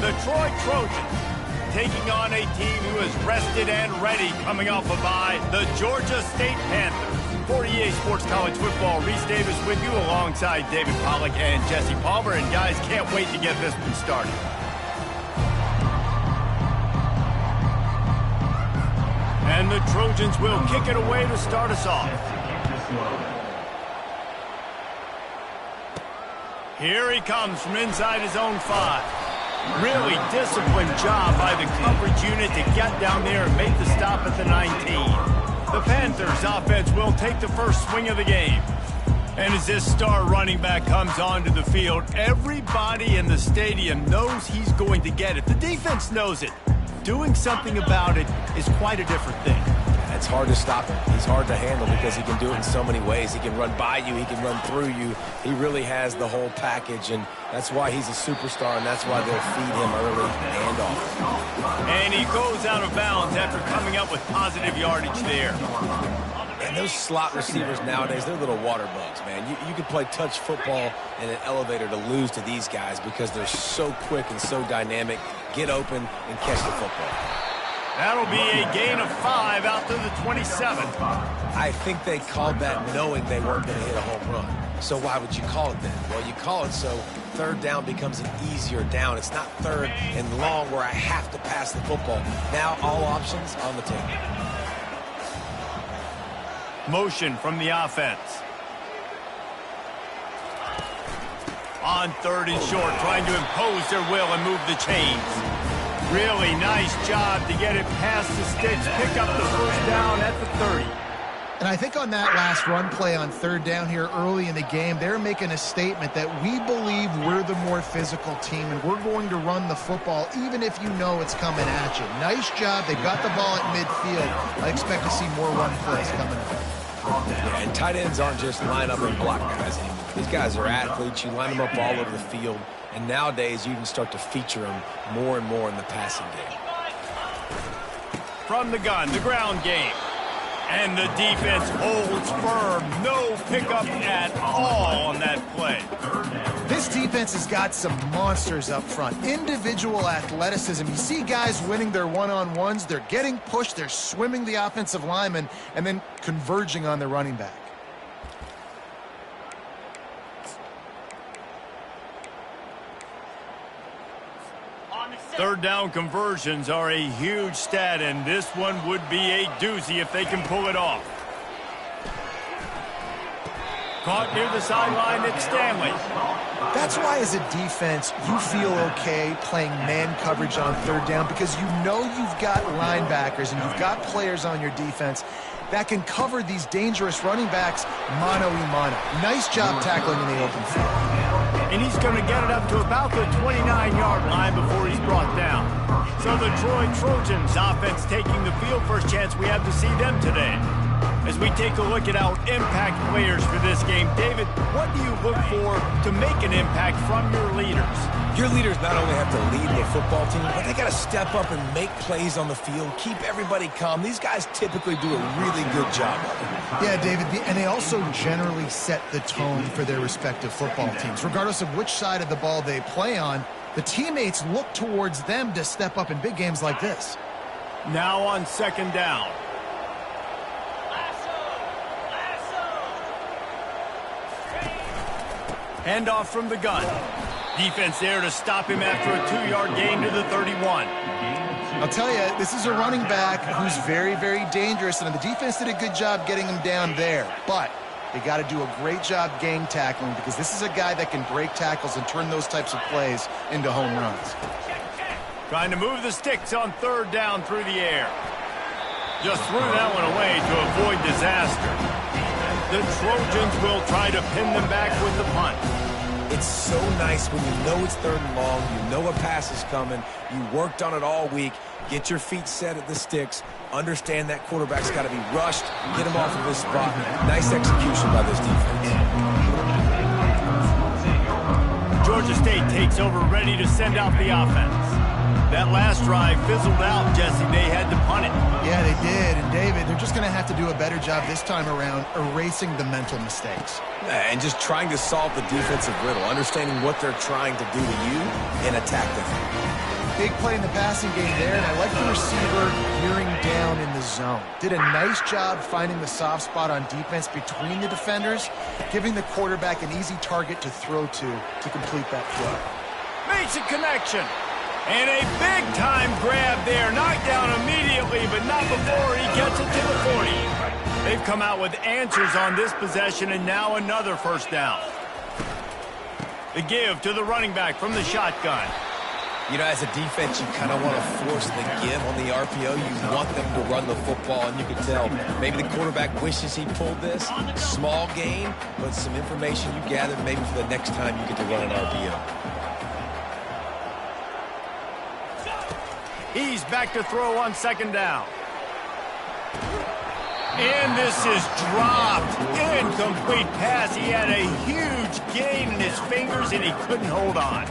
The Troy Trojans taking on a team who is rested and ready coming off a bye, the Georgia State Panthers. For EA Sports College Football, Reese Davis with you alongside David Pollack and Jesse Palmer. And guys, can't wait to get this one started. And the Trojans will kick it away to start us off. Here he comes from inside his own 5. Really disciplined job by the coverage unit to get down there and make the stop at the 19. The Panthers offense will take the first swing of the game. And as this star running back comes onto the field, everybody in the stadium knows he's going to get it. The defense knows it. Doing something about it is quite a different thing. It's hard to stop him. He's hard to handle because he can do it in so many ways. He can run by you. He can run through you. He really has the whole package, and that's why he's a superstar, and that's why they'll feed him early and often. And he goes out of bounds after coming up with positive yardage there. And those slot receivers nowadays, they're little water bugs, man. You can play touch football in an elevator to lose to these guys because they're so quick and so dynamic. Get open and catch the football. That'll be a gain of 5 out to the 27. I think they called that knowing they weren't going to hit a home run. So why would you call it then? Well, you call it so third down becomes an easier down. It's not third and long where I have to pass the football. Now all options on the table. Motion from the offense. On third and short, trying to impose their will and move the chains. Really nice job to get it past the sticks, pick up the first down at the 30. And I think on that last run play on third down here early in the game, they're making a statement that we believe we're the more physical team and we're going to run the football even if you know it's coming at you. Nice job. They've got the ball at midfield. I expect to see more run plays coming up. Yeah, and tight ends aren't just line up and block guys anymore. These guys are athletes. You line them up all over the field. And nowadays, you can start to feature them more and more in the passing game. From the gun, the ground game. And the defense holds firm. No pickup at all on that play. This defense has got some monsters up front. Individual athleticism. You see guys winning their one-on-ones. They're getting pushed. They're swimming the offensive lineman and then converging on the running back. Third down conversions are a huge stat, and this one would be a doozy if they can pull it off. Caught near the sideline, it's Stanley. That's why as a defense, you feel okay playing man coverage on third down because you know you've got linebackers and you've got players on your defense that can cover these dangerous running backs mano-a-mano. Nice job tackling in the open field. And he's going to get it up to about the 29-yard line before he's brought down. So the Troy Trojans offense taking the field. First chance we have to see them today. As we take a look at our impact players for this game, David, what do you look for to make an impact from your leaders? Your leaders not only have to lead the football team, but they got to step up and make plays on the field, keep everybody calm. These guys typically do a really good job of it. Yeah, David, and they also generally set the tone for their respective football teams. Regardless of which side of the ball they play on, the teammates look towards them to step up in big games like this. Now on second down. Handoff from the gun. Defense there to stop him after a 2-yard gain to the 31. I'll tell you, this is a running back who's very, very dangerous, and the defense did a good job getting him down there. But they got to do a great job gang tackling because this is a guy that can break tackles and turn those types of plays into home runs. Trying to move the sticks on third down through the air. Just threw that one away to avoid disaster. The Trojans will try to pin them back with the punt. It's so nice when you know it's third and long, you know a pass is coming, you worked on it all week, get your feet set at the sticks, understand that quarterback's got to be rushed, get him off of his spot. Nice execution by this defense. Georgia State takes over, ready to send out the offense. That last drive fizzled out, Jesse. They had to punt it. Yeah, they did. And, David, they're just going to have to do a better job this time around erasing the mental mistakes. And just trying to solve the defensive riddle, understanding what they're trying to do to you and attack them. Big play in the passing game there, and I like the receiver gearing down in the zone. Did a nice job finding the soft spot on defense between the defenders, giving the quarterback an easy target to throw to complete that play. Makes a connection. And a big-time grab there. Knocked down immediately, but not before he gets it to the 40. They've come out with answers on this possession, and now another first down. The give to the running back from the shotgun. You know, as a defense, you kind of want to force the give on the RPO. You want them to run the football, and you can tell maybe the quarterback wishes he pulled this. Small gain, but some information you gathered maybe for the next time you get to run an RPO. He's back to throw on second down. And this is dropped. Incomplete pass. He had a huge gain in his fingers, and he couldn't hold on.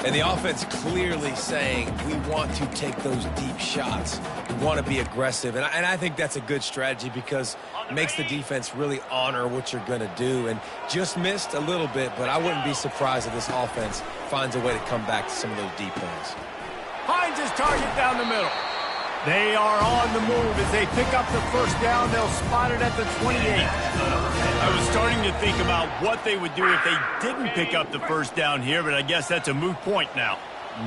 And the offense clearly saying, we want to take those deep shots. We want to be aggressive. And I think that's a good strategy because it makes the defense really honor what you're going to do. And just missed a little bit, but I wouldn't be surprised if this offense finds a way to come back to some of those deep plays. Finds his target down the middle. They are on the move as they pick up the first down. They'll spot it at the 28. I was starting to think about what they would do if they didn't pick up the first down here, but I guess that's a moot point now.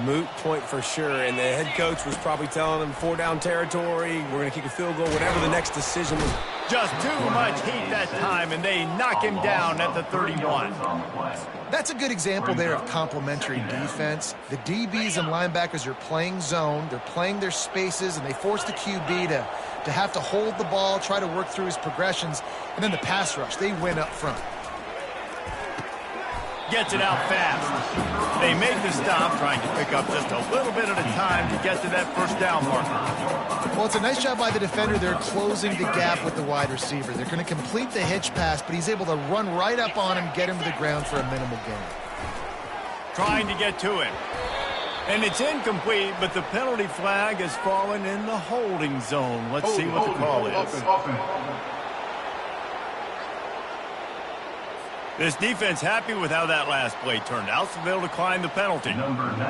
Moot point for sure, and the head coach was probably telling them 4-down territory, we're going to kick a field goal, whatever the next decision was. Just too much heat that time, and they knock him down at the 31. That's a good example there of complementary defense. The DBs and linebackers are playing zone, they're playing their spaces, and they force the QB to have to hold the ball, try to work through his progressions, and then the pass rush, they win up front. Gets it out fast. They make the stop, trying to pick up just a little bit at a time to get to that first down marker. Well, it's a nice job by the defender. They're closing the gap with the wide receiver. They're going to complete the hitch pass, but he's able to run right up on him, get him to the ground for a minimal gain. Trying to get to him. And it's incomplete, but the penalty flag has fallen in the holding zone. Let's see what the call is. This defense happy with how that last play turned out, so they'll decline the penalty.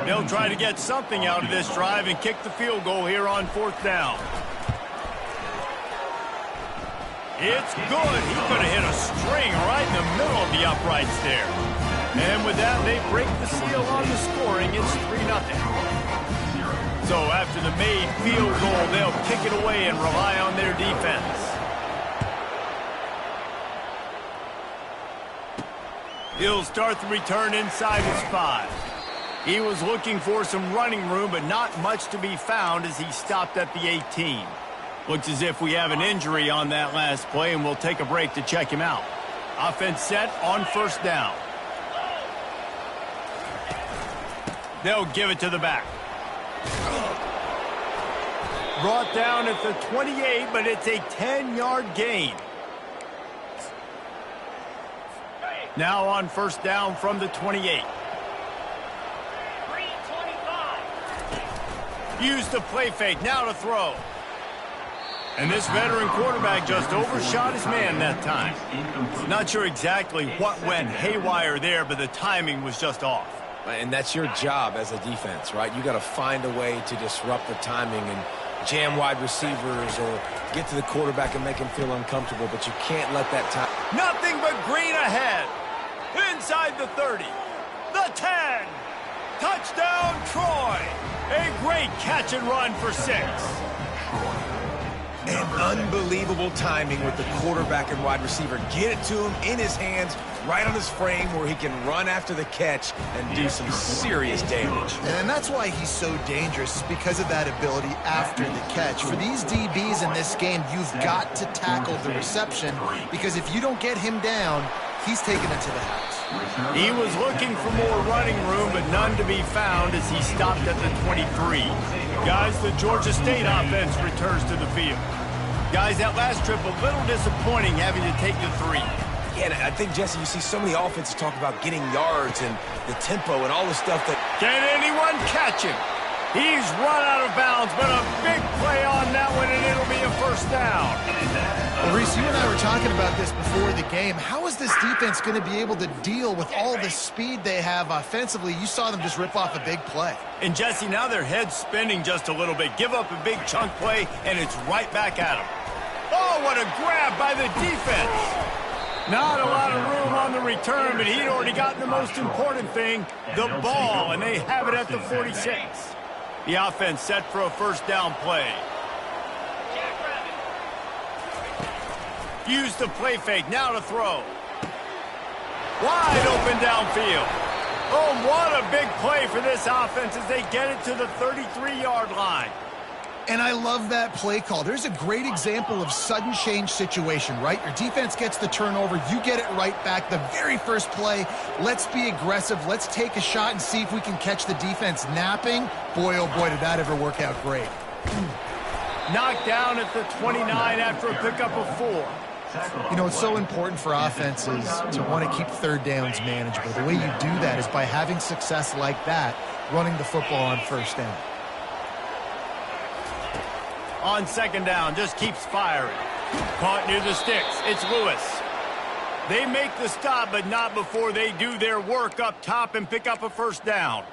They'll try to get something out of this drive and kick the field goal here on fourth down. It's good. He could have hit a string right in the middle of the uprights there. And with that, they break the seal on the scoring. It's 3-0. So after the made field goal, they'll kick it away and rely on their defense. He'll start the return inside his 5. He was looking for some running room, but not much to be found as he stopped at the 18. Looks as if we have an injury on that last play, and we'll take a break to check him out. Offense set on first down. They'll give it to the back. Brought down at the 28, but it's a 10-yard gain. Now on first down from the 28. Use the play fake, now to throw. And this veteran quarterback just overshot his man that time. Not sure exactly what went haywire there, but the timing was just off. And that's your job as a defense, right? You got to find a way to disrupt the timing and jam wide receivers or get to the quarterback and make him feel uncomfortable, but you can't let that time. Nothing but green ahead. Inside the 30, the 10. Touchdown, Troy. A great catch and run for 6. And unbelievable timing with the quarterback and wide receiver. Get it to him in his hands, right on his frame where he can run after the catch and do some serious damage. And that's why he's so dangerous, because of that ability after the catch. For these DBs in this game, you've got to tackle the reception, because if you don't get him down, he's taking it to the house. He was looking for more running room, but none to be found as he stopped at the 23. Guys, the Georgia State offense returns to the field. Guys, that last trip a little disappointing having to take the 3. Yeah, and I think, Jesse, you see so many offenses talk about getting yards and the tempo and all the stuff that... Can anyone catch him? He's run out of bounds, but a big play on that one, and it'll be a first down. Well, Reese, you and I were talking about this before the game. How is this defense going to be able to deal with all the speed they have offensively? You saw them just rip off a big play. And, Jesse, now their head's spinning just a little bit. Give up a big chunk play, and it's right back at them. Oh, what a grab by the defense. Not a lot of room on the return, but he'd already gotten the most important thing, the ball, and they have it at the 46. The offense set for a first down play. Use the play fake, now to throw. Wide open downfield. Oh, what a big play for this offense as they get it to the 33-yard line. And I love that play call. There's a great example of sudden change situation, right? Your defense gets the turnover. You get it right back. The very first play, let's be aggressive. Let's take a shot and see if we can catch the defense napping. Boy, oh boy, did that ever work out great. Knocked down at the 29 after a pickup of 4. You know, it's so important for offenses to want to keep third downs manageable. The way you do that is by having success like that, running the football on first down. On second down, just keeps firing. Caught near the sticks. It's Lewis. They make the stop, but not before they do their work up top and pick up a first down.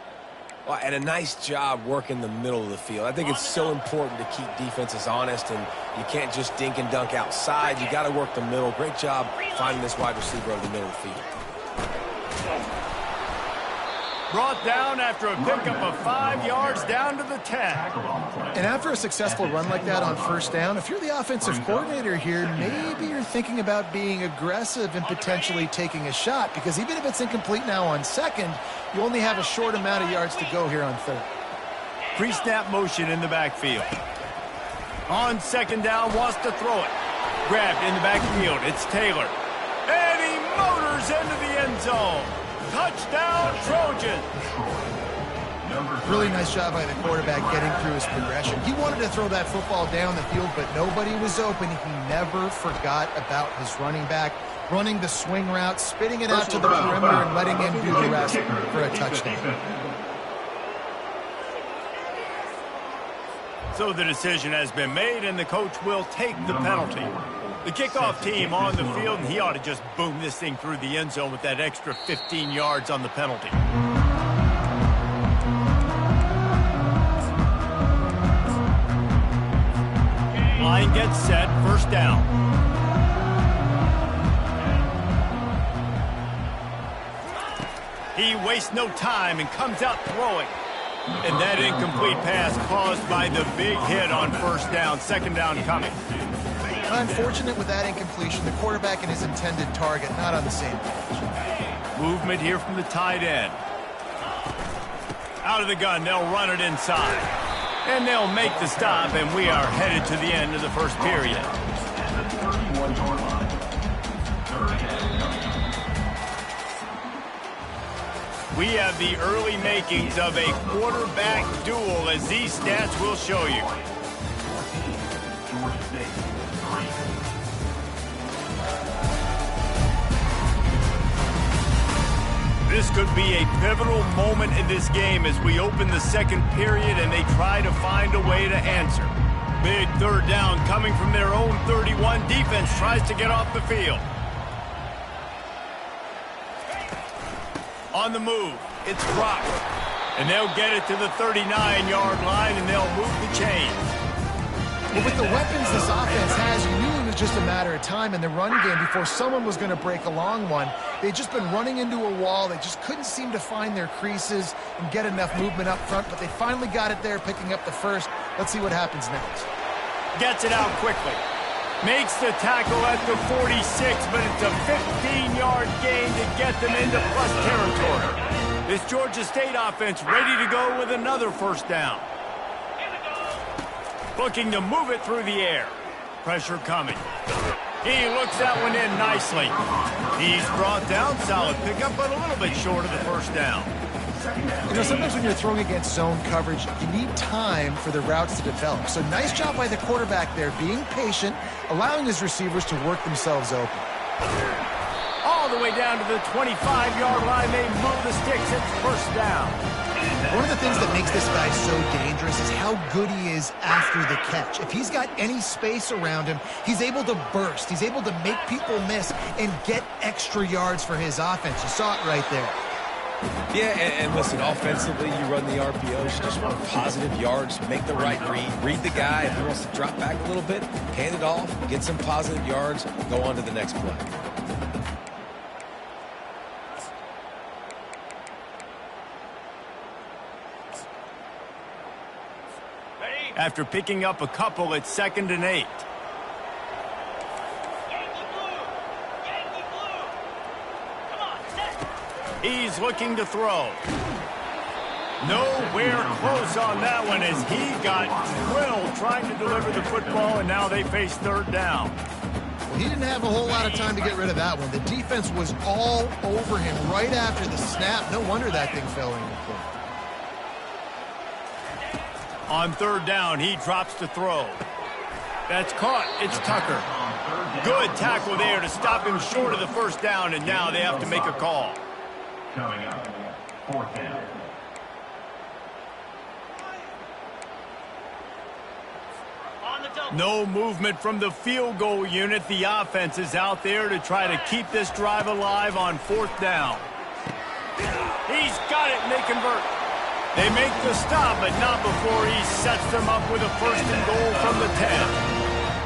Well, and a nice job working the middle of the field. I think it's so important to keep defenses honest, and you can't just dink and dunk outside. You got to work the middle. Great job finding this wide receiver over the middle of the field. Brought down after a pickup of 5 yards down to the 10. And after a successful run like that on first down, if you're the offensive coordinator here, maybe you're thinking about being aggressive and potentially taking a shot, because even if it's incomplete now on second, you only have a short amount of yards to go here on third. Pre-snap motion in the backfield. On second down, wants to throw it. Grabbed in the backfield. It's Taylor. And he motors into the end zone. Touchdown, Trojans. Really nice job by the quarterback getting through his progression. He wanted to throw that football down the field, but nobody was open. He never forgot about his running back, running the swing route, spitting it out to the perimeter, and letting him do the rest for a touchdown. So the decision has been made, and the coach will take the penalty. The kickoff team on the field, and he ought to just boom this thing through the end zone with that extra 15 yards on the penalty. Line gets set, first down. He wastes no time and comes out throwing. And that incomplete pass caused by the big hit on first down, second down coming. Unfortunate with that incompletion. The quarterback and his intended target not on the same page. Movement here from the tight end. Out of the gun, they'll run it inside. And they'll make the stop, and we are headed to the end of the first period. We have the early makings of a quarterback duel, as these stats will show you. This could be a pivotal moment in this game as we open the second period and they try to find a way to answer. Big third down coming from their own 31. Defense tries to get off the field. On the move, it's Brock. And they'll get it to the 39-yard line and they'll move the chains. Well, with the weapons this offense has, you knew it was just a matter of time in the run game before someone was going to break a long one. They'd just been running into a wall. They just couldn't seem to find their creases and get enough movement up front, but they finally got it there, picking up the first. Let's see what happens next. Gets it out quickly. Makes the tackle at the 46, but it's a 15-yard gain to get them into plus territory. This Georgia State offense ready to go with another first down. Looking to move it through the air. Pressure coming. He looks that one in nicely. He's brought down. Solid pickup, but a little bit short of the first down. You know, sometimes when you're throwing against zone coverage, you need time for the routes to develop. So nice job by the quarterback there, being patient, allowing his receivers to work themselves open. All the way down to the 25-yard line. They move the sticks. It's first down. One of the things that makes this guy so dangerous is how good he is after the catch. If he's got any space around him, he's able to burst. He's able to make people miss and get extra yards for his offense. You saw it right there. Yeah, and listen, offensively, you run the RPOs, you just want positive yards, make the right read the guy. If he wants to drop back a little bit, hand it off, get some positive yards, go on to the next play. After picking up a couple, it's 2nd and 8. He's looking to throw. Nowhere close on that one as he got drilled trying to deliver the football, and now they face 3rd down. Well, he didn't have a whole lot of time to get rid of that one. The defense was all over him right after the snap. No wonder that thing fell incomplete. On 3rd down, he drops to throw. That's caught. It's Tucker. Good tackle there to stop him short of the 1st down, and now they have to make a call. Coming up, 4th down. No movement from the field goal unit. The offense is out there to try to keep this drive alive on 4th down. He's got it, and they convert. They make the stop, but not before he sets them up with a 1st and goal from the 10.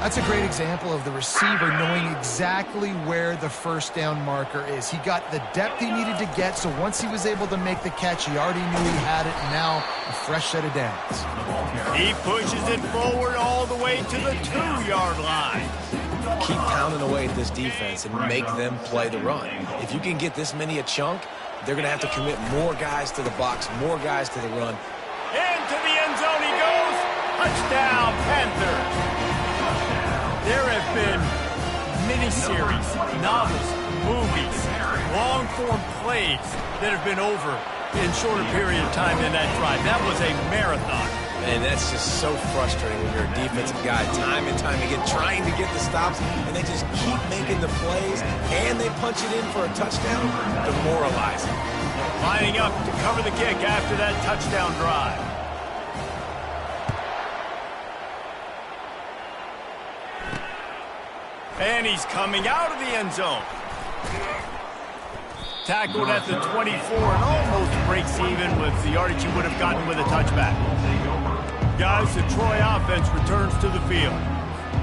That's a great example of the receiver knowing exactly where the 1st down marker is. He got the depth he needed to get, so once he was able to make the catch, he already knew he had it, and now a fresh set of downs. He pushes it forward all the way to the 2-yard line. Keep pounding away at this defense and make them play the run. If you can get this many a chunk, they're going to have to commit more guys to the box, more guys to the run. Into the end zone he goes. Touchdown, Panthers. There have been miniseries, novels, movies, long-form plays that have been over in shorter period of time than that drive. That was a marathon. And that's just so frustrating when you're a defensive guy, time and time again, trying to get the stops, and they just keep making the plays, and they punch it in for a touchdown, demoralizing. Lining up to cover the kick after that touchdown drive. And he's coming out of the end zone. Tackled at the 24 and almost breaks even with the yardage he would have gotten with a touchback. Guys, the Troy offense returns to the field.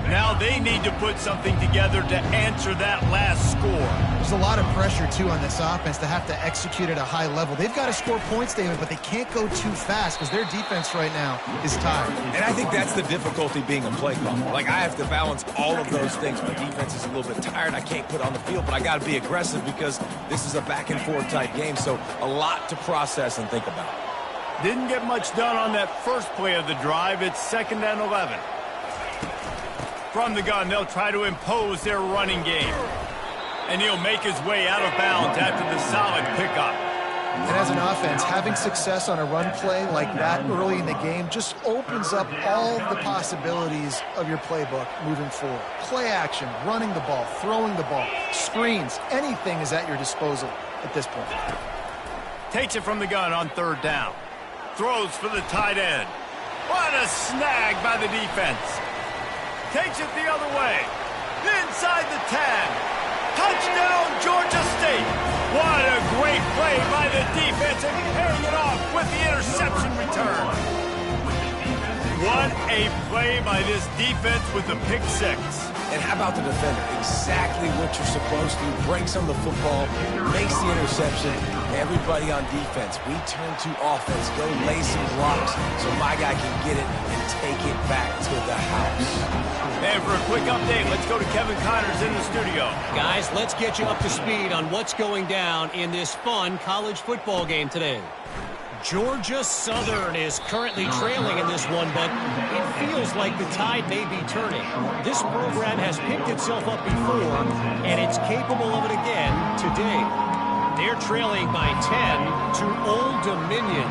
Now they need to put something together to answer that last score. There's a lot of pressure, too, on this offense to have to execute at a high level. They've got to score points, David, but they can't go too fast because their defense right now is tired. And I think that's the difficulty being a play caller. Like, I have to balance all of those things. My defense is a little bit tired. I can't put on the field, but I got to be aggressive because this is a back-and-forth type game, so a lot to process and think about. Didn't get much done on that first play of the drive. It's 2nd and 11. From the gun, they'll try to impose their running game. And he'll make his way out of bounds after the solid pickup. And as an offense, having success on a run play like that early in the game just opens up all the possibilities of your playbook moving forward. Play action, running the ball, throwing the ball, screens, anything is at your disposal at this point. Takes it from the gun on 3rd down. Throws for the tight end. What a snag by the defense. Takes it the other way. Inside the 10. Touchdown, Georgia State. What a great play by the defense and carrying it off with the interception return. What a play by this defense with the pick 6. And how about the defender? Exactly what you're supposed to. Breaks on the football, makes the interception. Everybody on defense, we turn to offense. Go lay some blocks so my guy can get it and take it back to the house. And for a quick update, let's go to Kevin Connors in the studio. Guys, let's get you up to speed on what's going down in this fun college football game today. Georgia Southern is currently trailing in this one, but it feels like the tide may be turning. This program has picked itself up before, and it's capable of it again today. They're trailing by 10 to Old Dominion.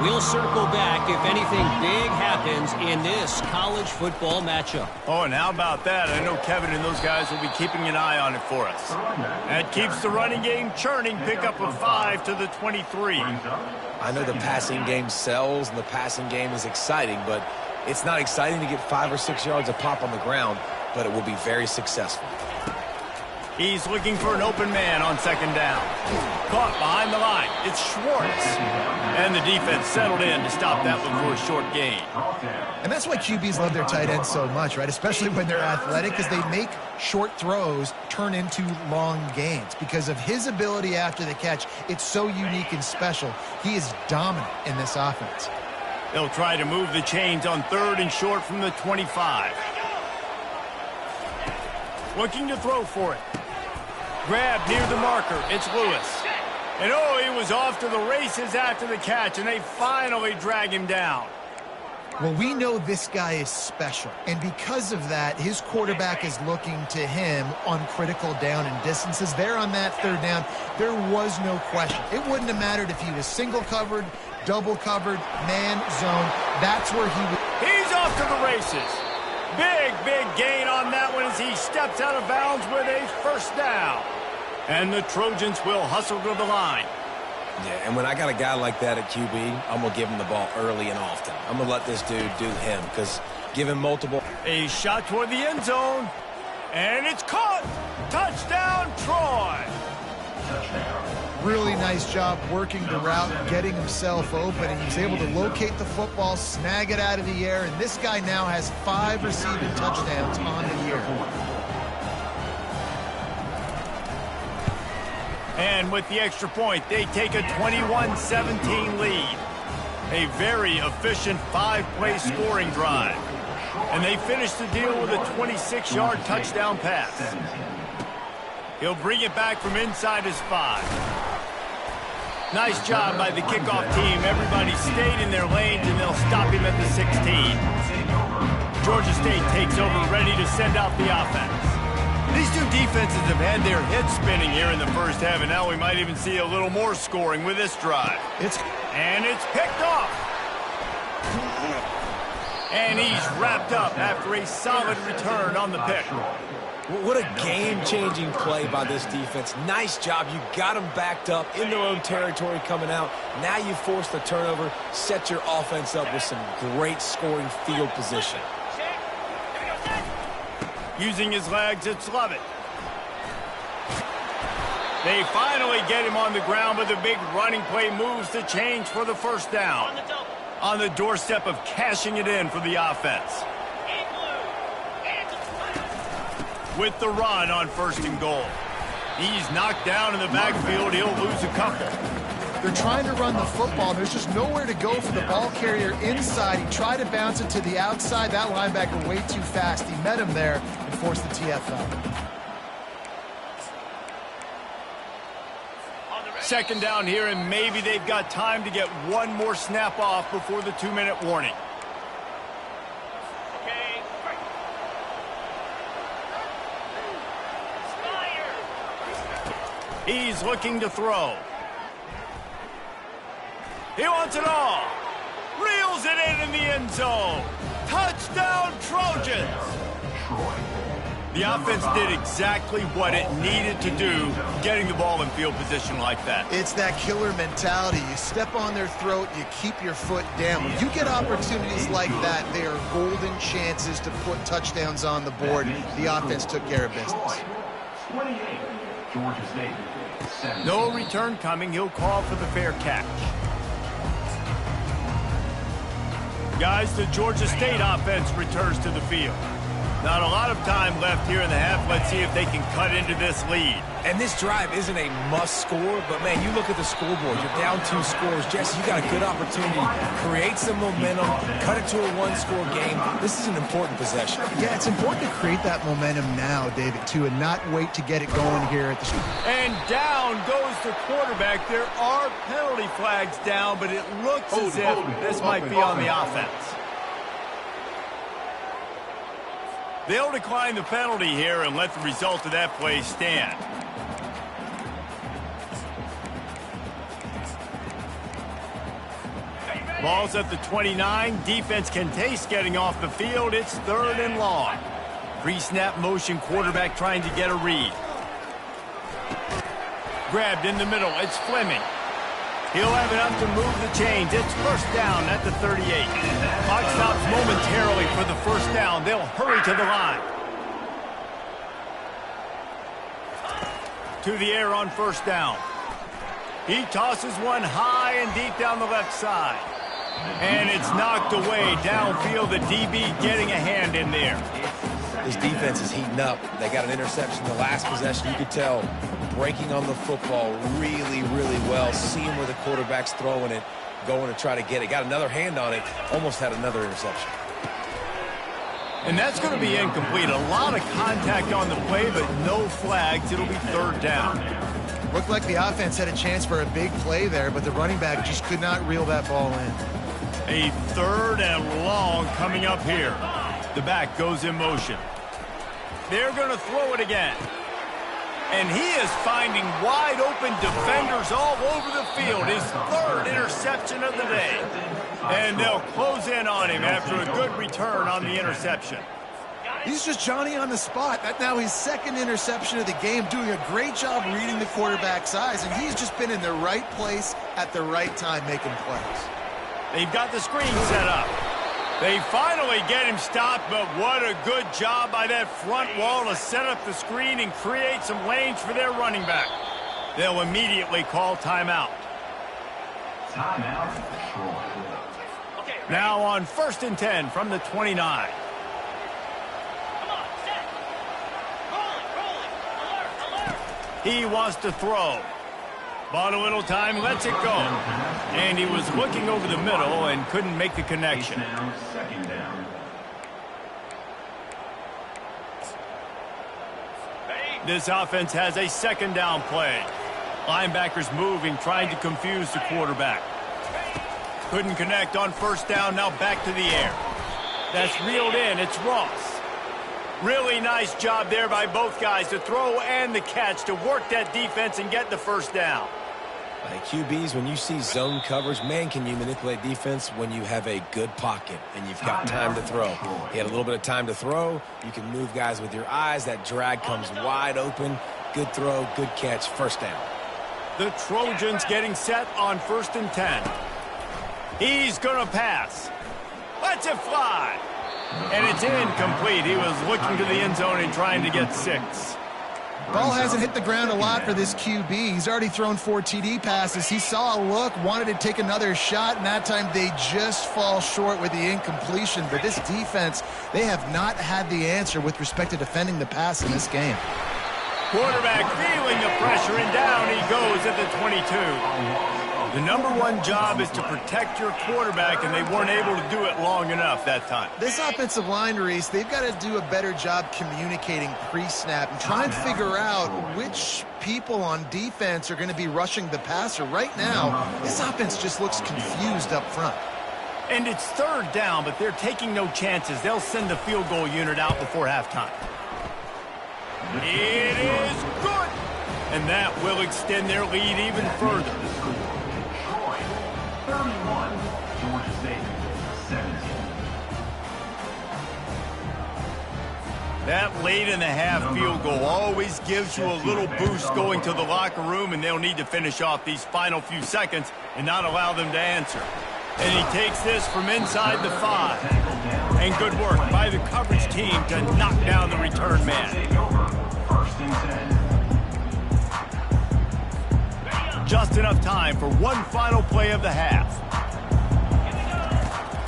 We'll circle back if anything big happens in this college football matchup. Oh, and how about that? I know Kevin and those guys will be keeping an eye on it for us. That keeps the running game churning. Pick up a 5 to the 23. I know the passing game sells and the passing game is exciting, but it's not exciting to get 5 or 6 yards of pop on the ground, but it will be very successful. He's looking for an open man on second down. Caught behind the line. It's Schwartz. And the defense settled in to stop that one for a short gain. And that's why QBs love their tight ends so much, right? Especially when they're athletic, because they make short throws turn into long gains. Because of his ability after the catch, it's so unique and special. He is dominant in this offense. They'll try to move the chains on 3rd and short from the 25. Looking to throw for it. Grab near the marker. It's Lewis. And oh, he was off to the races after the catch, and they finally drag him down. Well, we know this guy is special, and because of that, his quarterback is looking to him on critical down and distances. There on that 3rd down, there was no question. It wouldn't have mattered if he was single covered, double covered, man, zone. That's where he was. He's off to the races. Big gain on that one as he steps out of bounds with a 1st down. And the Trojans will hustle to the line. Yeah, and when I got a guy like that at QB, I'm going to give him the ball early and often. I'm going to let this dude do him because give him multiple. A shot toward the end zone. And it's caught. Touchdown, Troy. Really nice job working the route, getting himself open, and he was able to locate the football, snag it out of the air, and this guy now has 5 receiving touchdowns on the year. And with the extra point, they take a 21-17 lead. A very efficient 5-play scoring drive. And they finish the deal with a 26-yard touchdown pass. He'll bring it back from inside his 5. Nice job by the kickoff team. Everybody stayed in their lanes, and they'll stop him at the 16. Georgia State takes over, ready to send out the offense. These two defenses have had their heads spinning here in the first half, and now we might even see a little more scoring with this drive. And it's picked off. And he's wrapped up after a solid return on the pick. What a game-changing play by this defense. Nice job. You got them backed up in their own territory coming out. Now you force the turnover, set your offense up with some great scoring field position. Using his legs, it's Lovett. They finally get him on the ground, but the big running play moves the chains for the 1st down. On the doorstep of cashing it in for the offense. With the run on 1st and goal. He's knocked down in the backfield. He'll lose a couple. They're trying to run the football. There's just nowhere to go for the ball carrier inside. He tried to bounce it to the outside. That linebacker way too fast. He met him there and forced the TFL. 2nd down here, and maybe they've got time to get one more snap off before the 2-minute warning. He's looking to throw. He wants it all. Reels it in the end zone. Touchdown, Trojans. The offense did exactly what it needed to do, getting the ball in field position like that. It's that killer mentality. You step on their throat, you keep your foot down. When you get opportunities like that, they are golden chances to put touchdowns on the board. The offense took care of business. 28, Georgia State. No return coming. He'll call for the fair catch. Guys, the Georgia State offense returns to the field. Not a lot of time left here in the half. Let's see if they can cut into this lead. And this drive isn't a must score, but man, you look at the scoreboard. You're down 2 scores. Jesse, you got a good opportunity. Create some momentum. Cut it to a 1-score game. This is an important possession. Yeah, it's important to create that momentum now, David, too, and not wait to get it going here at the... And down goes the quarterback. There are penalty flags down, but it looks as if this might be on the offense. They'll decline the penalty here and let the result of that play stand. Ball's at the 29. Defense can taste getting off the field. It's 3rd and long. Pre-snap motion, quarterback trying to get a read. Grabbed in the middle. It's Fleming. He'll have enough to move the chains. It's 1st down at the 38. Clock stops momentarily for the 1st down. They'll hurry to the line. To the air on 1st down. He tosses one high and deep down the left side. And it's knocked away downfield. The DB getting a hand in there. This defense is heating up. They got an interception the last possession. You could tell breaking on the football really, really well. Seeing where the quarterback's throwing it, going to try to get it. Got another hand on it. Almost had another interception. And that's going to be incomplete. A lot of contact on the play, but no flags. It'll be 3rd down. Looked like the offense had a chance for a big play there, but the running back just could not reel that ball in. A 3rd and long coming up here. The back goes in motion. They're going to throw it again. And he is finding wide open defenders all over the field. His 3rd interception of the day. And they'll close in on him after a good return on the interception. He's just Johnny on the spot. That's now his 2nd interception of the game, doing a great job reading the quarterback's eyes, and he's just been in the right place at the right time making plays. They've got the screen set up. They finally get him stopped, but what a good job by that front wall to set up the screen and create some lanes for their running back. They'll immediately call timeout. Timeout, Troy. Now on 1st and 10 from the 29. He wants to throw. Bought a little time, lets it go. And he was looking over the middle and couldn't make the connection. Now, 2nd down. This offense has a 2nd down play. Linebackers moving, trying to confuse the quarterback. Couldn't connect on 1st down, now back to the air. That's reeled in, it's Ross. Really nice job there by both guys to throw and the catch to work that defense and get the 1st down. Like QBs, when you see zone coverage, man, can you manipulate defense when you have a good pocket and you've got time to throw. He had a little bit of time to throw. You can move guys with your eyes. That drag comes wide open. Good throw, good catch, 1st down. The Trojans getting set on 1st and 10. He's going to pass. Lets it fly. And it's incomplete. He was looking to the end zone and trying to get 6. Ball hasn't hit the ground a lot for this QB. He's already thrown 4 TD passes. He saw a look, wanted to take another shot, and that time they just fall short with the incompletion. But this defense, they have not had the answer with respect to defending the pass in this game. Quarterback feeling the pressure, and down he goes at the 22. The number one job is to protect your quarterback, and they weren't able to do it long enough that time. This offensive line, Reese, they've got to do a better job communicating pre-snap and try and figure out which people on defense are going to be rushing the passer. Right now, this offense just looks confused up front. And it's 3rd down, but they're taking no chances. They'll send the field goal unit out before halftime. It is good! And that will extend their lead even further. 31, Georgia State, 17. That late in the half field goal always gives you a little boost going to the locker room, and they'll need to finish off these final few seconds and not allow them to answer. And he takes this from inside the 5. And good work by the coverage team to knock down the return man. 1st and 10. Just enough time for one final play of the half.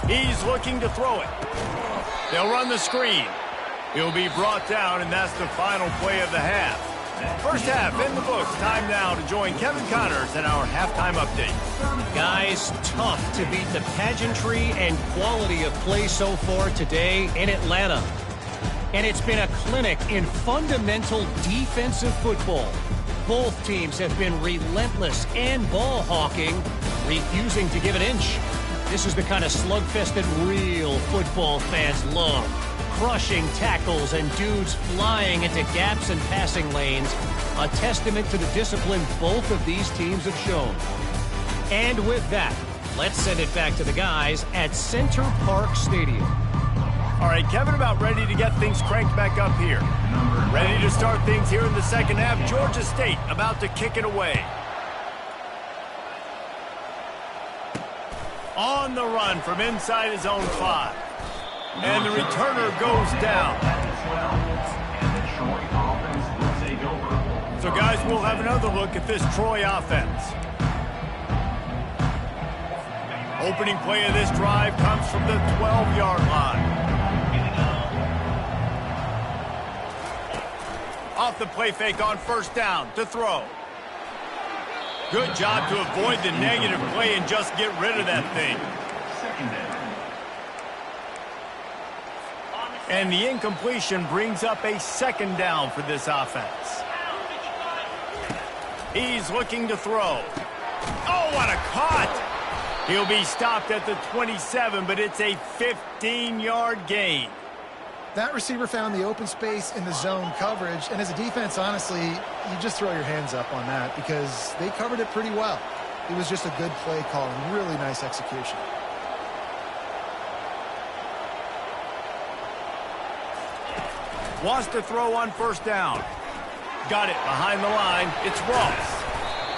He's looking to throw it. They'll run the screen. He'll be brought down, and that's the final play of the half. 1st half in the books. Time now to join Kevin Connors in our halftime update. Guys, tough to beat the pageantry and quality of play so far today in Atlanta. And it's been a clinic in fundamental defensive football. Both teams have been relentless and ball hawking, refusing to give an inch. This is the kind of slugfest that real football fans love. Crushing tackles and dudes flying into gaps and passing lanes. A testament to the discipline both of these teams have shown. And with that, Let's send it back to the guys at Center Park Stadium. All right, Kevin, about ready to get things cranked back up here. Ready to start things here in the second half. Georgia State about to kick it away. On the run from inside his own 5. And the returner goes down. So, guys, we'll have another look at this Troy offense. Opening play of this drive comes from the 12-yard line. Off the play fake on first down to throw. Good job to avoid the negative play and just get rid of that thing. And the incompletion brings up a second down for this offense. He's looking to throw. Oh, what a cut! He'll be stopped at the 27, but it's a 15-yard gain. That receiver found the open space in the zone coverage, and as a defense, honestly, you just throw your hands up on that because they covered it pretty well. It was just a good play call and really nice execution. Wants to throw on first down. Got it behind the line. It's Ross.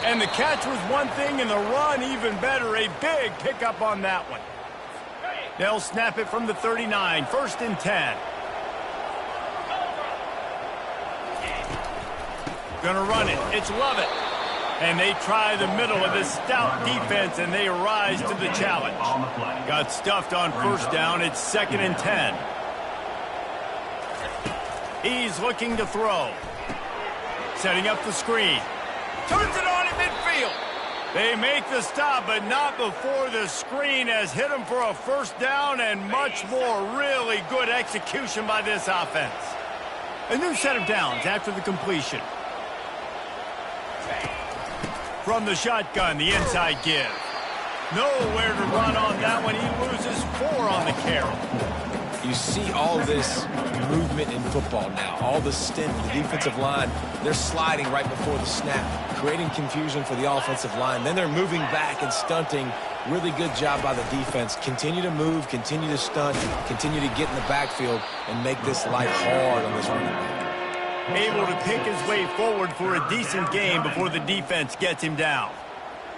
And the catch was one thing, and the run even better. A big pickup on that one. They'll snap it from the 39. 1st and 10. Gonna run it. It's Lovett. And they try the middle of this stout defense, and they rise to the challenge. Got stuffed on first down. It's 2nd and 10. He's looking to throw. Setting up the screen. Turns it on in midfield. They make the stop, but not before the screen has hit him for a first down and much more. Really good execution by this offense. A new set of downs after the completion. From the shotgun, the inside give. Nowhere to run on that one. He loses 4 on the carry. You see all this movement in football now. All the stint, the defensive line, they're sliding right before the snap, creating confusion for the offensive line. Then they're moving back and stunting. Really good job by the defense. Continue to move, continue to stunt, continue to get in the backfield, and make this life hard on this running back. Able to pick his way forward for a decent game before the defense gets him down.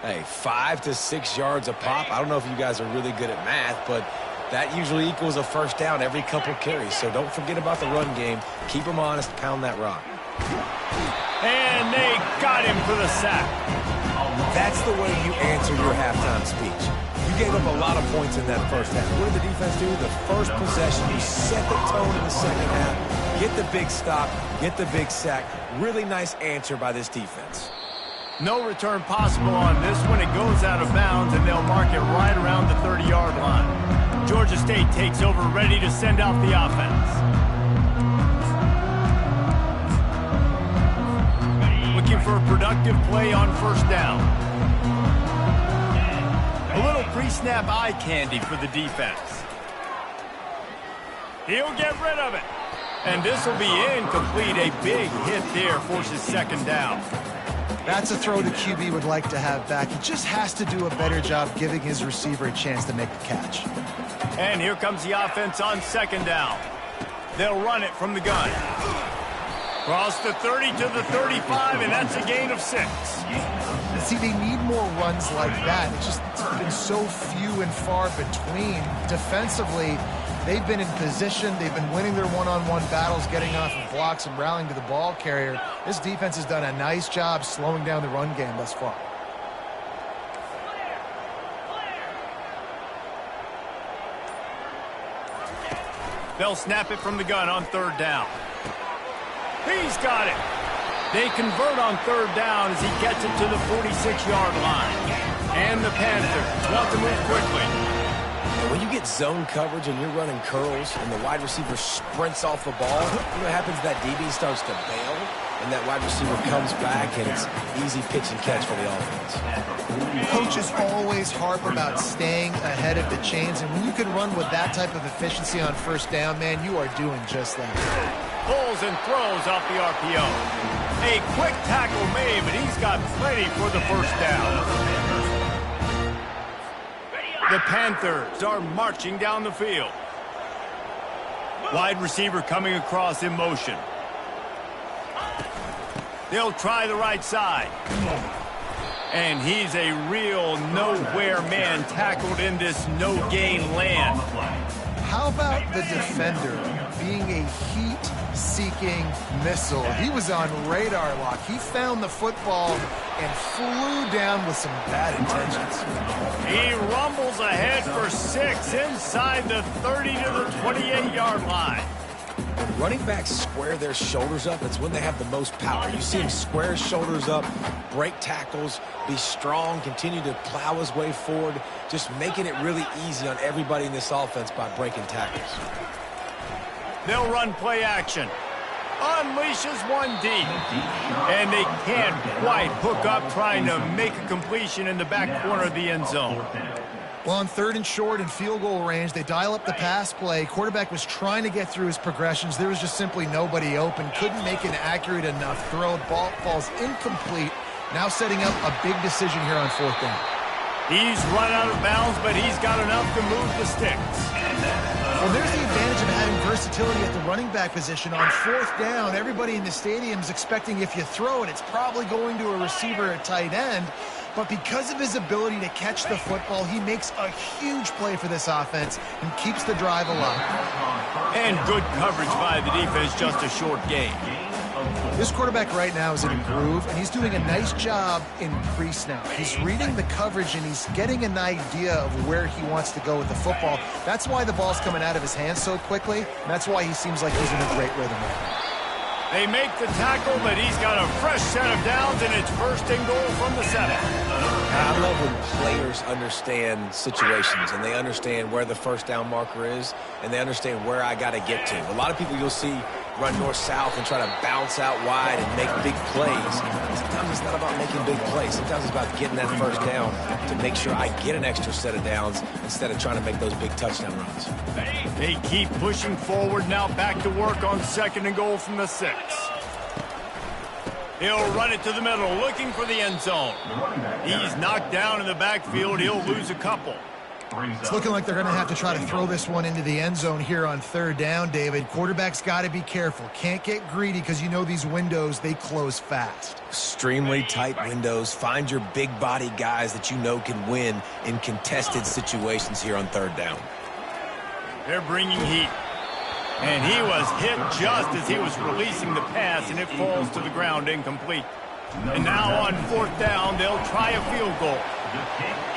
Hey, 5 to 6 yards a pop. I don't know if you guys are really good at math, but that usually equals a first down every couple carries. So don't forget about the run game. Keep them honest, pound that rock. And they got him for the sack. That's the way you answer your halftime speech. You gave up a lot of points in that first half. What did the defense do? The first possession, you set the tone in the second half. Get the big stop, get the big sack. Really nice answer by this defense. No return possible on this one. It goes out of bounds, and they'll mark it right around the 30-yard line. Georgia State takes over, ready to send out the offense. Looking for a productive play on first down. A little pre-snap eye candy for the defense. He'll get rid of it. And this will be incomplete. A big hit there forces second down. That's a throw the QB would like to have back. He just has to do a better job giving his receiver a chance to make the catch. And here comes the offense on second down. They'll run it from the gun. Cross the 30 to the 35, and that's a gain of 6. See, they need more runs like that. It's just been so few and far between. Defensively, they've been in position. They've been winning their one-on-one battles, getting off of blocks and rallying to the ball carrier. This defense has done a nice job slowing down the run game thus far. They'll snap it from the gun on third down. He's got it. They convert on third down as he gets it to the 46-yard line. And the Panthers want to move quickly. When you get zone coverage and you're running curls and the wide receiver sprints off the ball, you know what happens? That DB starts to bail, and that wide receiver comes back, and it's easy pitch and catch for the offense. Coaches always harp about staying ahead of the chains, and when you can run with that type of efficiency on first down, man, you are doing just that. Pulls and throws off the RPO. A quick tackle made, but he's got plenty for the first down. The Panthers are marching down the field. Wide receiver coming across in motion. They'll try the right side. And he's a real nowhere man tackled in this no-gain land. How about the defender being a heat-seeking missile? He was on radar lock. He found the football and flew down with some bad intentions. He rumbles ahead for 6 inside the 30 to the 28-yard line. When running backs square their shoulders up, that's when they have the most power. You see him square his shoulders up, break tackles, be strong, continue to plow his way forward, just making it really easy on everybody in this offense by breaking tackles. They'll run play action. Unleashes one deep. And they can't quite hook up trying to make a completion in the back corner of the end zone. Well, on 3rd and short and field goal range, they dial up the pass play. Quarterback was trying to get through his progressions. There was just simply nobody open. Couldn't make an accurate enough throw. Ball falls incomplete. Now setting up a big decision here on 4th down. He's run out of bounds, but he's got enough to move the sticks. Well, there's the advantage of having versatility at the running back position. On 4th down, everybody in the stadium is expecting if you throw it, it's probably going to a receiver at tight end. But because of his ability to catch the football, he makes a huge play for this offense and keeps the drive alive. And good coverage by the defense, just a short gain. This quarterback right now is in a groove, and he's doing a nice job in pre-snap. He's reading the coverage, and he's getting an idea of where he wants to go with the football. That's why the ball's coming out of his hands so quickly, and that's why he seems like he's in a great rhythm right now. They make the tackle, but he's got a fresh set of downs, and it's 1st and goal from the 7. I love when players understand situations, and they understand where the 1st down marker is, and they understand where I got to get to. A lot of people you'll see run north-south and try to bounce out wide and make big plays. Sometimes it's not about making big plays. Sometimes it's about getting that 1st down to make sure I get an extra set of downs instead of trying to make those big touchdown runs. They keep pushing forward, now back to work on 2nd and goal from the 6. He'll run it to the middle, looking for the end zone. He's knocked down in the backfield. He'll lose a couple. It's looking like they're going to have to try to throw this one into the end zone here on 3rd down, David. Quarterback's got to be careful. Can't get greedy because you know these windows, they close fast. Extremely tight windows. Find your big body guys that you know can win in contested situations here on 3rd down. They're bringing heat. And he was hit just as he was releasing the pass, and it falls to the ground incomplete. And now on 4th down, they'll try a field goal.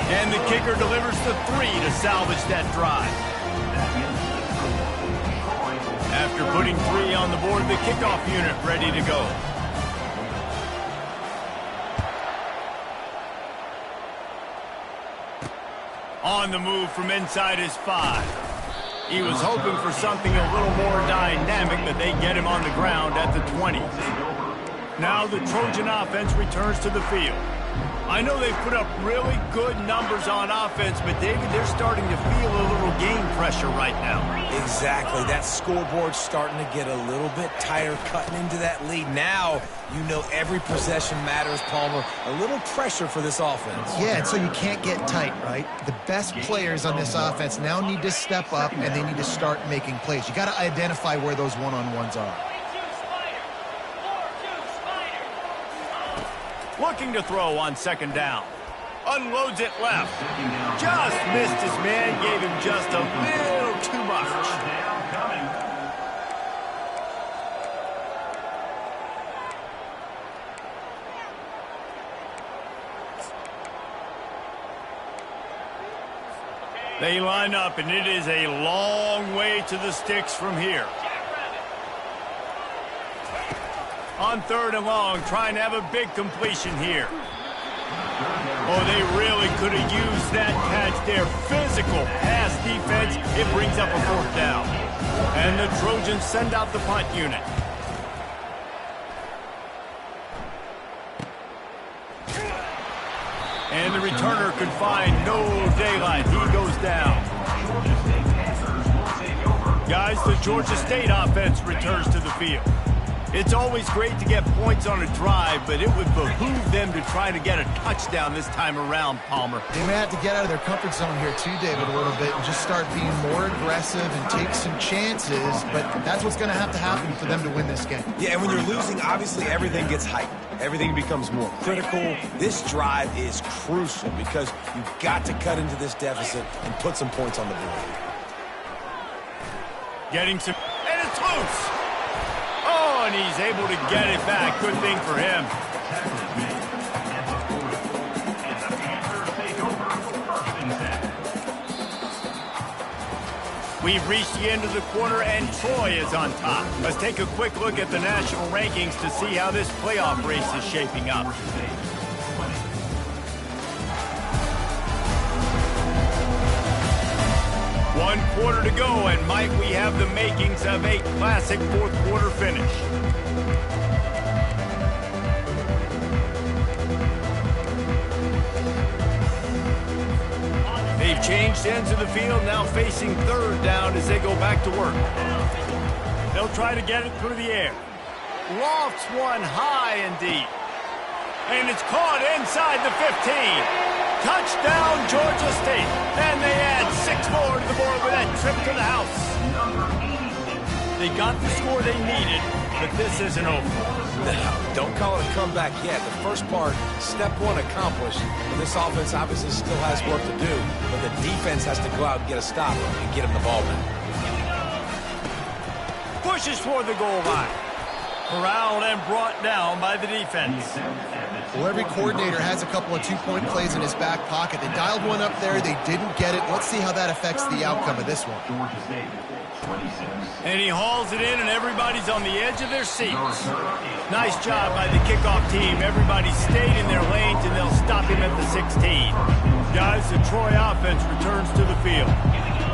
And the kicker delivers the 3 to salvage that drive. After putting 3 on the board, the kickoff unit ready to go. On the move from inside his 5. He was hoping for something a little more dynamic, but they get him on the ground at the 20. Now the Trojan offense returns to the field. I know they've put up really good numbers on offense, but David, they're starting to feel a little game pressure right now. Exactly. That scoreboard's starting to get a little bit tighter, cutting into that lead. Now, you know every possession matters, Palmer. A little pressure for this offense. Yeah, and so you can't get tight, right? The best players on this offense now need to step up, and they need to start making plays. You got to identify where those one-on-ones are. Looking to throw on 2nd down. Unloads it left. Just missed his man. Gave him just a little too much. They line up, and it is a long way to the sticks from here. On 3rd and long, trying to have a big completion here. Oh, they really could have used that catch there. Physical pass defense. It brings up a 4th down. And the Trojans send out the punt unit. And the returner could find no daylight. He goes down. Guys, the Georgia State offense returns to the field. It's always great to get points on a drive, but it would behoove them to try to get a touchdown this time around, Palmer. They may have to get out of their comfort zone here too, David, a little bit and just start being more aggressive and take some chances, but that's what's going to happen for them to win this game. Yeah, and when you're losing, obviously everything gets heightened. Everything becomes more critical. This drive is crucial because you've got to cut into this deficit and put some points on the board. Getting some, and it's loose. Oh, and he's able to get it back. Good thing for him. We've reached the end of the quarter, and Troy is on top. Let's take a quick look at the national rankings to see how this playoff race is shaping up. One quarter to go, and might we have the makings of a classic fourth quarter finish. They've changed ends of the field, now facing third down as they go back to work. They'll try to get it through the air. Lofts one high and deep. And it's caught inside the 15. Touchdown, Georgia State. And they add 6 more to the board with that trip to the house. They got the score they needed, but this isn't over. No, don't call it a comeback yet. The first part, step one accomplished. And this offense obviously still has work to do, but the defense has to go out and get a stop and get him the ball back. Pushes toward the goal line. Corralled and brought down by the defense. Well, every coordinator has a couple of two-point plays in his back pocket. They dialed one up there. They didn't get it. Let's see how that affects the outcome of this one. And he hauls it in, and everybody's on the edge of their seats. Nice job by the kickoff team. Everybody stayed in their lanes, and they'll stop him at the 16. Guys, the Troy offense returns to the field.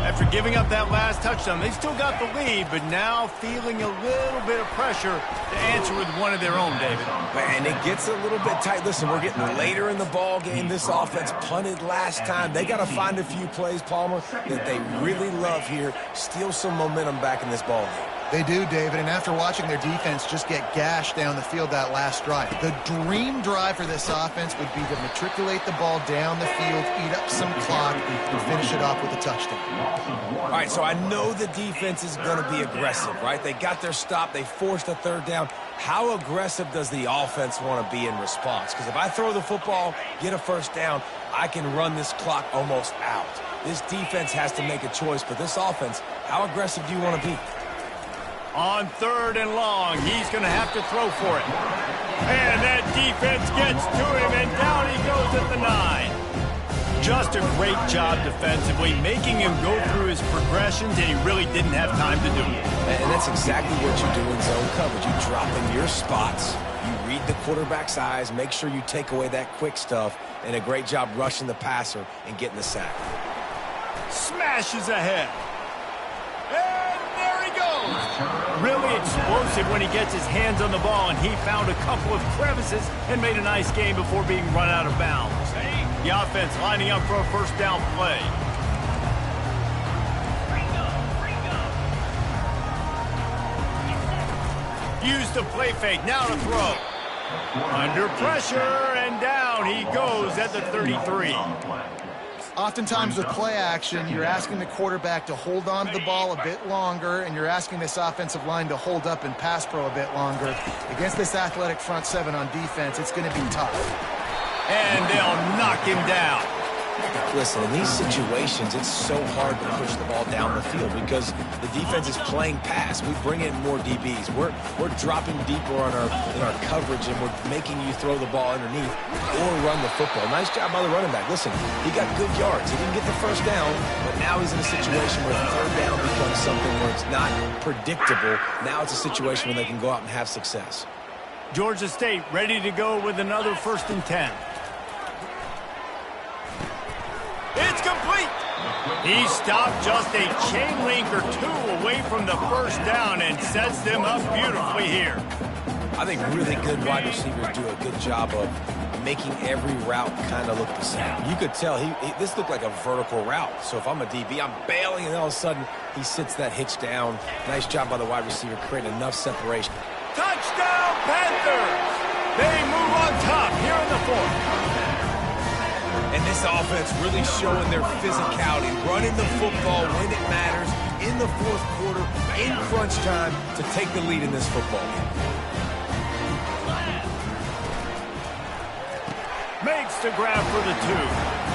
After giving up that last touchdown, they still got the lead, but now feeling a little bit of pressure to answer with one of their own, David. And it gets a little bit tight. Listen, we're getting later in the ball game. This offense punted last time. They got to find a few plays, Palmer, that they really love here. Steal some momentum back in this ball game. They do, David, and after watching their defense just get gashed down the field that last drive, the dream drive for this offense would be to matriculate the ball down the field, eat up some clock, and finish it off with a touchdown. All right, so I know the defense is going to be aggressive, right? They got their stop. They forced a third down. How aggressive does the offense want to be in response? Because if I throw the football, get a first down, I can run this clock almost out. This defense has to make a choice, but this offense, how aggressive do you want to be? On third and long, he's going to have to throw for it. And that defense gets to him, and down he goes at the 9. Just a great job defensively, making him go through his progressions, and he really didn't have time to do it. And that's exactly what you do in zone coverage. You drop in your spots, you read the quarterback's eyes, make sure you take away that quick stuff, and a great job rushing the passer and getting the sack. Smashes ahead. And there he goes. Really explosive when he gets his hands on the ball, and he found a couple of crevices and made a nice game before being run out of bounds. The offense lining up for a first down play. Used the play fake, now to throw. Under pressure, and down he goes at the 33. Oftentimes with play action, you're asking the quarterback to hold on to the ball a bit longer, and you're asking this offensive line to hold up and pass pro a bit longer. Against this athletic front seven on defense, it's going to be tough. And they'll knock him down. Listen, in these situations, it's so hard to push the ball down the field because the defense is playing pass. We bring in more DBs. We're dropping deeper in our coverage, and we're making you throw the ball underneath or run the football. Nice job by the running back. Listen, he got good yards. He didn't get the first down, but now he's in a situation where third down becomes something where it's not predictable. Now it's a situation where they can go out and have success. Georgia State ready to go with another 1st and 10. It's complete. He stopped just a chain link or two away from the first down and sets them up beautifully here. I think really good wide receivers do a good job of making every route kind of look the same. You could tell this looked like a vertical route. So if I'm a DB, I'm bailing, and all of a sudden he sits that hitch down. Nice job by the wide receiver creating enough separation. Touchdown! Touchdown, Panthers! They move on top here in the fourth. And this offense really showing their physicality, running the football when it matters, in the fourth quarter, in crunch time, to take the lead in this football game. Makes the grab for the 2.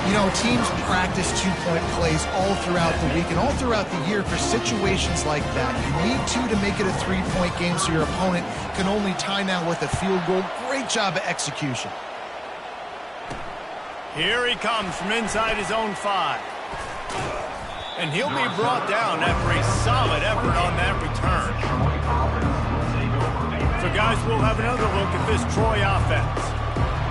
You know, teams practice two-point plays all throughout the week and all throughout the year for situations like that. You need to make it a three-point game so your opponent can only tie now with a field goal. Great job of execution. Here he comes from inside his own 5. And he'll be brought down after a solid effort on that return. So, guys, we'll have another look at this Troy offense.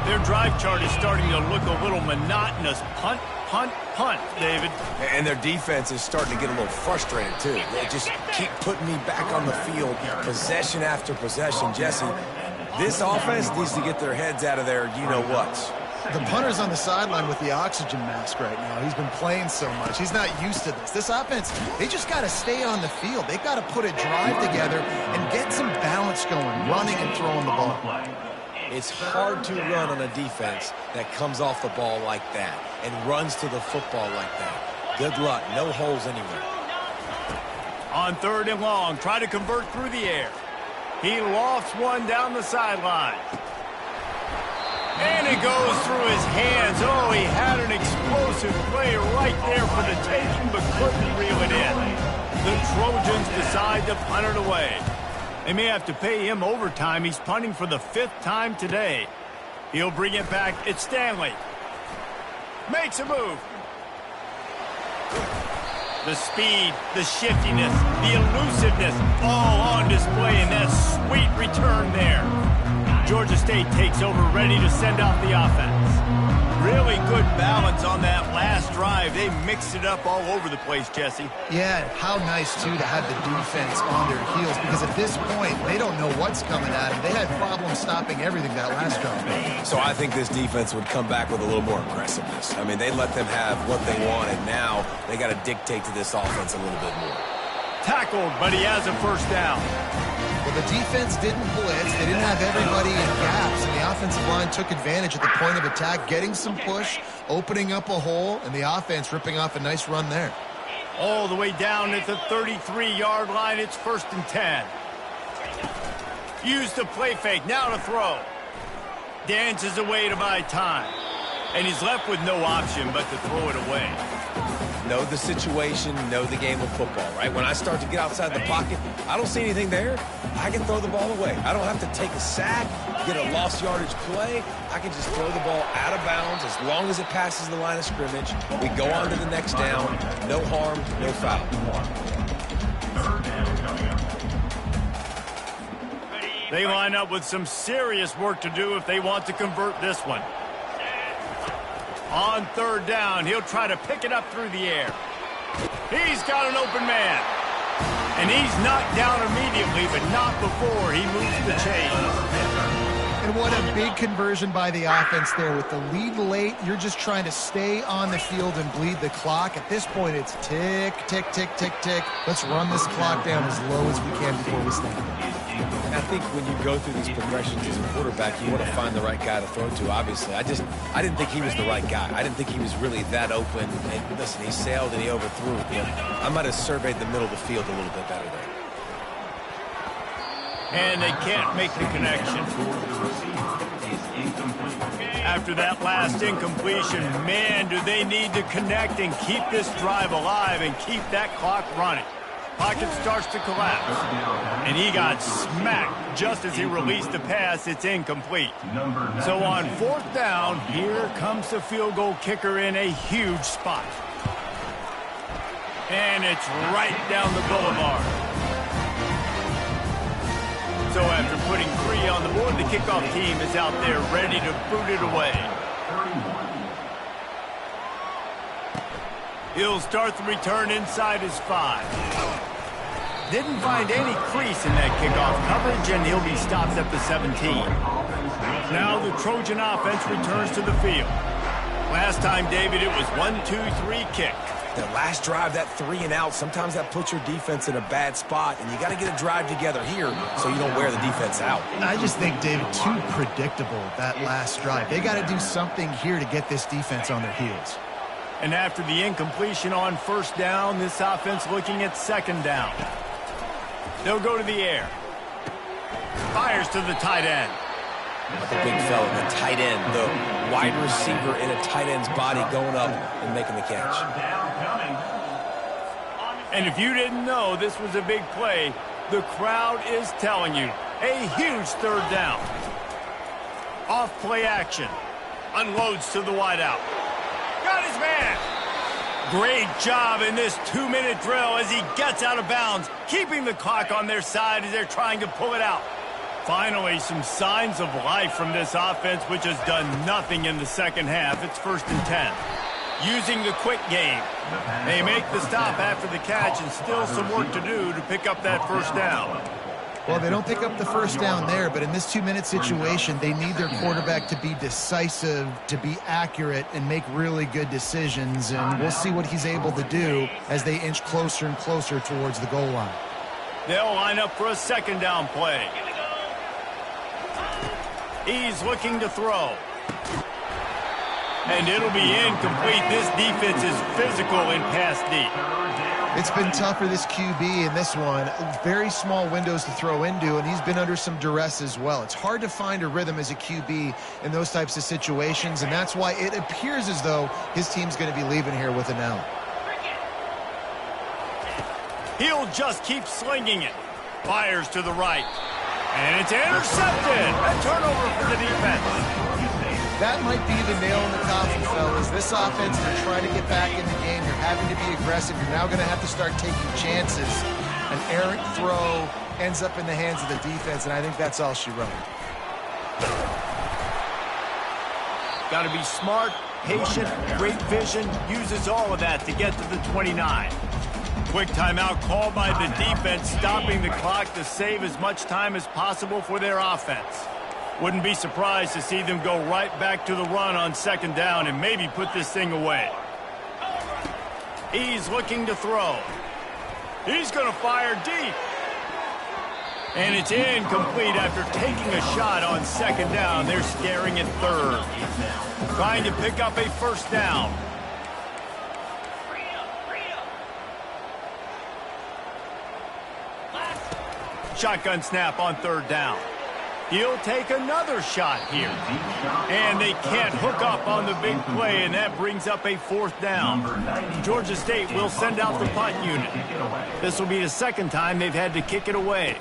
Their drive chart is starting to look a little monotonous. Punt, punt, punt, David. And their defense is starting to get a little frustrated, too. They just keep putting me back on the field, possession after possession. Jesse, this offense needs to get their heads out of their you-know-whats. The punter's on the sideline with the oxygen mask right now. He's been playing so much. He's not used to this. This offense, they just got to stay on the field. They've got to put a drive together and get some balance going, running and throwing the ball. It's hard to run on a defense that comes off the ball like that and runs to the football like that. Good luck. No holes anywhere. On 3rd and long, try to convert through the air. He lofts one down the sideline. And it goes through his hands. Oh, he had an explosive play right there for the taking, but couldn't reel it in. The Trojans decide to punt it away. They may have to pay him overtime. He's punting for the 5th time today. He'll bring it back. It's Stanley. Makes a move. The speed, the shiftiness, the elusiveness, all on display in that sweet return there. Georgia State takes over, ready to send out the offense. Really good balance on that last drive. They mixed it up all over the place, Jesse. Yeah, how nice, too, to have the defense on their heels, because at this point, they don't know what's coming at them. They had problems stopping everything that last drive. So I think this defense would come back with a little more aggressiveness. I mean, they let them have what they want, and now they got to dictate to this offense a little bit more. Tackled, but he has a first down. Well, the defense didn't blitz. They didn't have everybody in gaps, and the offensive line took advantage at the point of attack, getting some push, opening up a hole, and the offense ripping off a nice run there. All the way down at the 33-yard line. It's 1st and 10. Use the play fake. Now to throw. Dances away to buy time. And he's left with no option but to throw it away. Know the situation, know the game of football, right? When I start to get outside the pocket, I don't see anything there. I can throw the ball away. I don't have to take a sack, get a lost yardage play. I can just throw the ball out of bounds as long as it passes the line of scrimmage. We go on to the next down. No harm, no foul. They line up with some serious work to do if they want to convert this one. On 3rd down, he'll try to pick it up through the air. He's got an open man. And he's knocked down immediately, but not before he moves the chains. And what a big conversion by the offense there. With the lead late, you're just trying to stay on the field and bleed the clock. At this point, it's tick, tick, tick, tick, tick. Let's run this clock down as low as we can before we snap it. And I think when you go through these progressions as a quarterback, you want to find the right guy to throw to, obviously. I didn't think he was the right guy. I didn't think he was really that open. And listen, he sailed and he overthrew it. But I might have surveyed the middle of the field a little bit better there. And they can't make the connection. After that last incompletion, man, do they need to connect and keep this drive alive and keep that clock running. Pocket starts to collapse. And he got smacked just as he released the pass. It's incomplete. So on 4th down, here comes the field goal kicker in a huge spot. And it's right down the boulevard. So after putting 3 on the board, the kickoff team is out there ready to boot it away. He'll start the return inside his 5. Didn't find any crease in that kickoff coverage, and he'll be stopped at the 17. Now the Trojan offense returns to the field. Last time, David, it was 1-2-3 kick. That last drive, that 3 and out, sometimes that puts your defense in a bad spot, and you got to get a drive together here so you don't wear the defense out. I just think, David, too predictable, that last drive. They got to do something here to get this defense on their heels. And after the incompletion on first down, this offense looking at second down. They'll go to the air. Fires to the tight end. The big fella, the tight end, the wide receiver in a tight end's body going up and making the catch. And if you didn't know this was a big play, the crowd is telling you. A huge third down. Off play action. Unloads to the wideout. Got his man. Great job in this 2-minute drill as he gets out of bounds, keeping the clock on their side as they're trying to pull it out. Finally, some signs of life from this offense, which has done nothing in the second half. It's 1st and 10. Using the quick game. They make the stop after the catch and still some work to do to pick up that first down. Well, they don't pick up the first down there, but in this 2-minute situation, they need their quarterback to be decisive, to be accurate, and make really good decisions. And we'll see what he's able to do as they inch closer and closer towards the goal line. They'll line up for a second down play. He's looking to throw. And it'll be incomplete. This defense is physical in pass deep. It's been tough for this QB in this one. Very small windows to throw into, and he's been under some duress as well. It's hard to find a rhythm as a QB in those types of situations, and that's why it appears as though his team's going to be leaving here with an L. He'll just keep slinging it. Fires to the right. And it's intercepted. A turnover for the defense. That might be the nail in the coffin, fellas. This offense, they're trying to get back in the game. They're having to be aggressive. You're now going to have to start taking chances. An errant throw ends up in the hands of the defense, and I think that's all she wrote. Got to be smart, patient, great vision. Uses all of that to get to the 29. Quick timeout called by the defense, stopping the clock to save as much time as possible for their offense. Wouldn't be surprised to see them go right back to the run on second down and maybe put this thing away. He's looking to throw. He's going to fire deep. And it's incomplete after taking a shot on second down. They're staring at third. Trying to pick up a first down. Shotgun snap on third down. He'll take another shot here. And they can't hook up on the big play, and that brings up a fourth down. Georgia State will send out the punt unit. This will be the second time they've had to kick it away.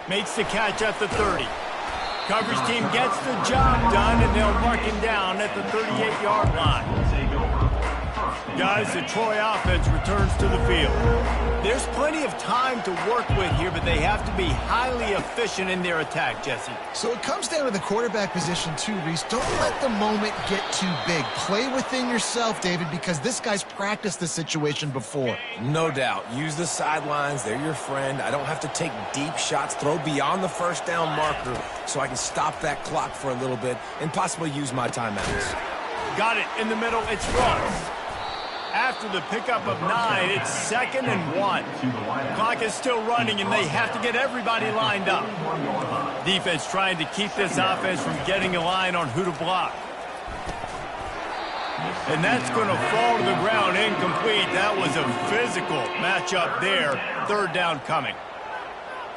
Makes the catch at the 30. Coverage team gets the job done, and they'll mark him down at the 38-yard line. Guys, the Troy offense returns to the field. There's plenty of time to work with here, but they have to be highly efficient in their attack, Jesse. So it comes down to the quarterback position too, Reese. Don't let the moment get too big. Play within yourself, David, because this guy's practiced this situation before. No doubt. Use the sidelines. They're your friend. I don't have to take deep shots. Throw beyond the first down marker so I can stop that clock for a little bit and possibly use my timeouts. Got it in the middle. It's Ross. After the pickup of 9, it's 2nd and 1. Clock is still running, and they have to get everybody lined up. Defense trying to keep this offense from getting a line on who to block. And that's going to fall to the ground incomplete. That was a physical matchup there. Third down coming.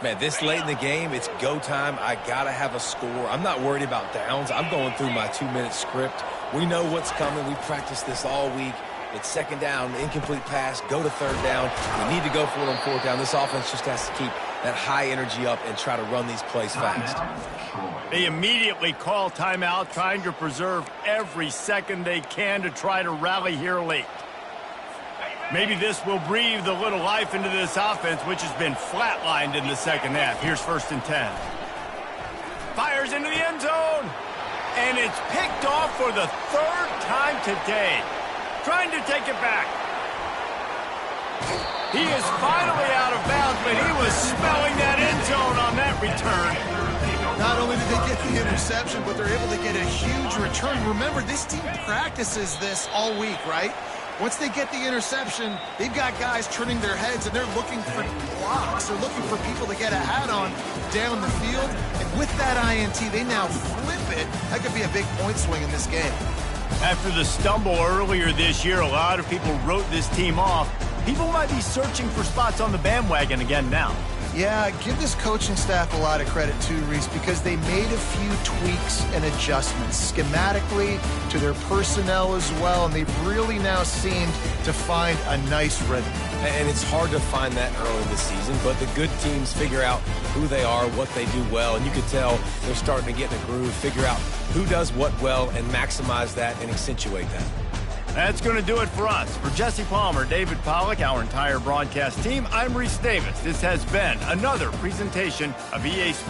Man, this late in the game, it's go time. I got to have a score. I'm not worried about downs. I'm going through my 2-minute script. We know what's coming. We practiced this all week. It's second down, incomplete pass, go to third down. We need to go for it on fourth down. This offense just has to keep that high energy up and try to run these plays fast. They immediately call timeout, trying to preserve every second they can to try to rally here late. Maybe this will breathe a little life into this offense, which has been flatlined in the second half. Here's 1st and 10. Fires into the end zone. And it's picked off for the third time today. Trying to take it back. He is finally out of bounds, but he was smelling that end zone on that return. Not only did they get the interception, but they're able to get a huge return. Remember, this team practices this all week, right? Once they get the interception, they've got guys turning their heads, and they're looking for blocks. They're looking for people to get a hat on down the field. And with that INT, they now flip it. That could be a big point swing in this game. After the stumble earlier this year, a lot of people wrote this team off. People might be searching for spots on the bandwagon again now. Yeah, give this coaching staff a lot of credit too, Reese, because they made a few tweaks and adjustments schematically to their personnel as well, and they've really now seemed to find a nice rhythm. And it's hard to find that early in the season, but the good teams figure out who they are, what they do well, and you can tell they're starting to get in a groove, figure out who does what well, and maximize that and accentuate that. That's going to do it for us. For Jesse Palmer, David Pollack, our entire broadcast team, I'm Reese Davis. This has been another presentation of EA Sports.